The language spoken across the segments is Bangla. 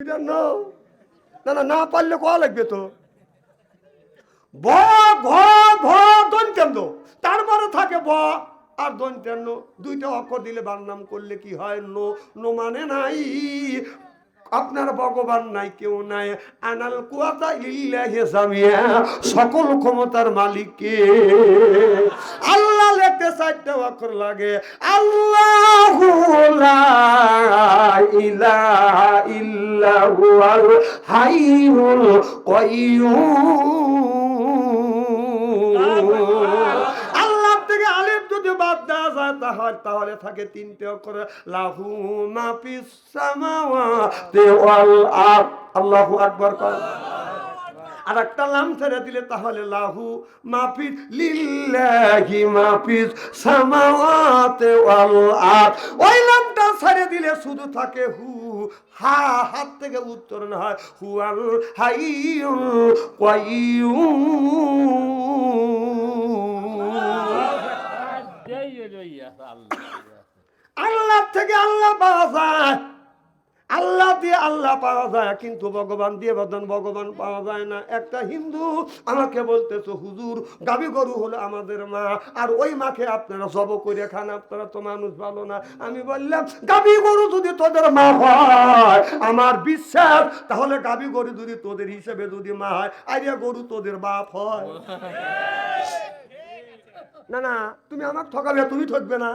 জানো না না না পারলে কোয়া লাগবে তো ব ঘ ভ দন্তেন তারপরে থাকে ব আর দন্তেন দুইটা অক্ষর দিলে বার নাম করলে কি হয় নো নো মানে নাই আপনার ভগবান নাই কেউ নাই আনাল কুয়াতা লিল্লাহি জামিয়া সকল ক্ষমতার মালিক কে আল্লাহ লিখতে চারটা অক্ষর লাগে আল্লাহু লা ইলাহা ইল্লা হুয়াল হাইয়ুল কাইয়্যুম আল্লাহ থেকে আলিফ যদি বাদ দেওয়া যায় তাহলে থাকে তিনটে অক্ষর লাহু মা ফিস সামাওয়াতি ওয়াল আরদ আল্লাহু আকবার আর একটা লাম ছেড়ে দিলে তাহলে লাহু মাফিস লিল্লাহি মাফিস সামাওয়াতি ওয়াল আরদ ওই লামটা ছেড়ে দিলে শুধু থাকে হু হা হাত থেকে উচ্চারণ হয় হুয়াল হাইয়ুল কাইয়্যুম আল্লাহ থেকে আল্লাহ পাওয়া যায় আল্লাহ দিয়ে আল্লাহ পাওয়া যায় কিন্তু ভগবান দিয়ে ভগবান পাওয়া যায় না একটা হিন্দু আমাকে বলতেছে হুজুর গাবি গরু হলো আমাদের মা আর ওই মাকে আপনারা জব করে খান আপনারা তো মানুষ ভালো না আমি বললাম গাবি গরু যদি তোদের মা হয় আমার বিশ্বাস তাহলে গাবি গরু যদি তোদের হিসেবে যদি মা হয় আইয়া গরু তোদের বাপ হয় না না তুমি আমাকে ঠকাবে তুমি ঠকবে না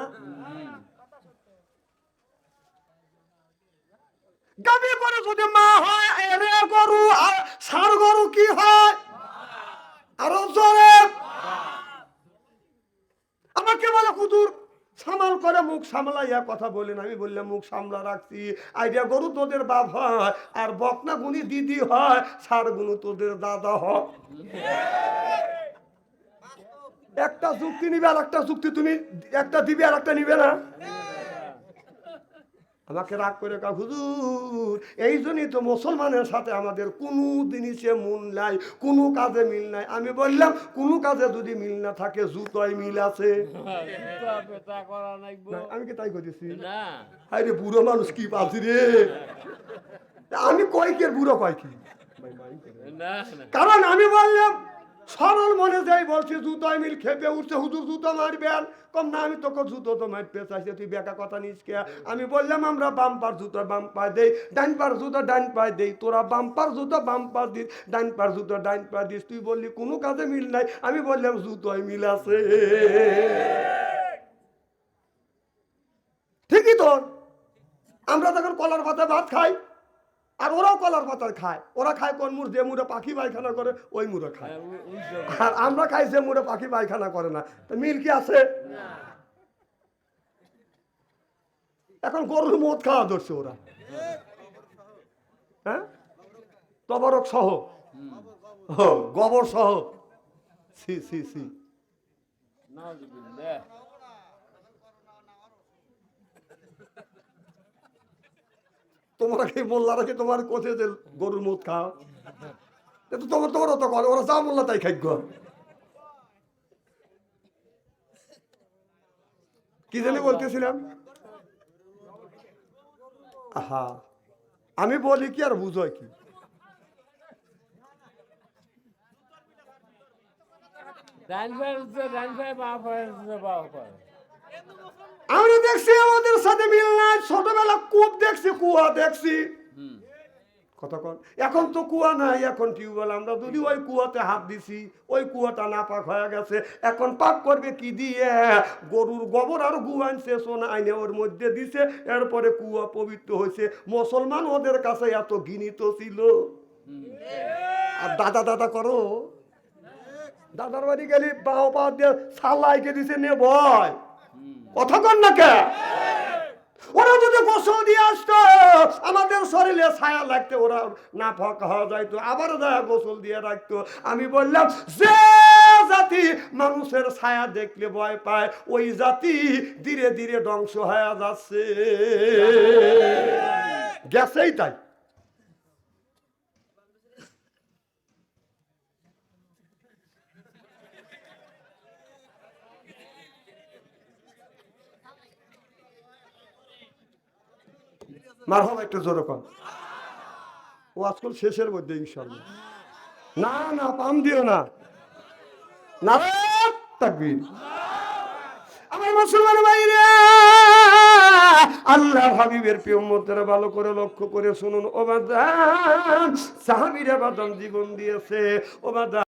গাবি গরু যদি মা হয় এরে গরু আর ষাঁড় গরু কি হয় আরো জোরে আমাকে বলে হুজুর সামাল করে মুখ সামলাইয়া কথা বলেন আমি বললাম মুখ সামলা রাখছি আইডিয়া গরু তোদের বাপ হয় আর বকনা গুনি দিদি হয় ষাঁড় গুনু তোদের দাদা হয় একটা যুক্তি নিবে আর একটা যুক্তি তুমি একটা দিবে আর একটা নিবে না আমাকে রাগ করে কা হুজুর এই জন্যই তো মুসলমানের সাথে আমাদের কোনো জিনিসে মন নাই কোনো কাজে মিল নাই আমি বললাম কোনো কাজে যদি মিল না থাকে জুতোয় মিল আছে আমি কি তাই করেছি আরে বুড়ো মানুষ কি পাচ্ছি রে আমি কই কে বুড়ো কয় কি কারণ আমি বললাম সরল মনে যাই বলছি জুতোয় মিল খেপে উঠছে হুজুর জুতো মারবেন কম না আমি তোকে জুতো তো মারতে চাইছি তুই বেকা কথা নিস কে আমি বললাম আমরা বাম্পার জুতো বাম পায়ে দেই ডান পার জুতো ডান পায়ে দেই তোরা বাম্পার জুতো বাম পা দিস ডান পার জুতো ডান পা দিস তুই বললি কোনো কাজে মিল নাই আমি বললাম জুতোয় মিল আছে ঠিকই তো আমরা তখন কলার পাতা ভাত খাই আর ওরাও কলার পাতা খায় ওরা খায় কোন মুড় যে মুড়ে পাখি পায়খানা করে ওই মুড়ে খায় আর আমরা খাই যে মুড়ে পাখি পায়খানা করে না তো মিল কি আছে এখন গরুর মদ খাওয়া ধরছে ওরা হ্যাঁ তবরক সহ গোবর সহ সি সি সি তোমরা কি মোল্লারা কি তোমার কোথায় যে গরুর মদ খাও তোমার তোমারও তো করে ওরা যা মোল্লা তাই খাই কি জানি বলতেছিলাম আহা আমি বলি কি আর বুঝো কি আমরা দেখছি আমাদের সাথে মিল নাই ছোটবেলা কূপ দেখছি কুয়া দেখছি কথা কন এখন তো কুয়া নাই এখন টিউবওয়েল আমরা যদি ওই কুয়াতে হাত দিছি ওই কুয়াটা না পাক হয়ে গেছে এখন পাক করবে কি দিয়ে গরুর গোবর আর গু আনছে সোনা আইনে ওর মধ্যে দিছে এরপরে কুয়া পবিত্র হয়েছে মুসলমান ওদের কাছে এত ঘৃণিত ছিল আর দাদা দাদা করো দাদার বাড়ি গেলি বাও পা দিয়ে সালাইকে দিছে নে ভয় কথা কন না কে ওরা যদি গোসল দিয়ে আসতো আমাদের শরীরে ছায়া লাগতো ওরা না ফাঁকা হওয়া যাইতো আবার যায় গোসল দিয়ে রাখতো আমি বললাম যে জাতি মানুষের ছায়া দেখলে ভয় পায় ওই জাতি ধীরে ধীরে ধ্বংস হয়ে যাচ্ছে গেছেই তাই মারহাবা একটু জোরে কর ও আজকাল শেষের মধ্যে ইনশাআল্লাহ। না না পাম দিও না, নারায়ণ তাকবীর। আমার মুসলমান ভাইরা, আল্লাহ হাবিবের প্রিয় উম্মতেরা ভালো করে লক্ষ্য করে শুনুন। ও বাদান, সাহাবীরা বাদান জীবন দিয়েছে। ও বাদান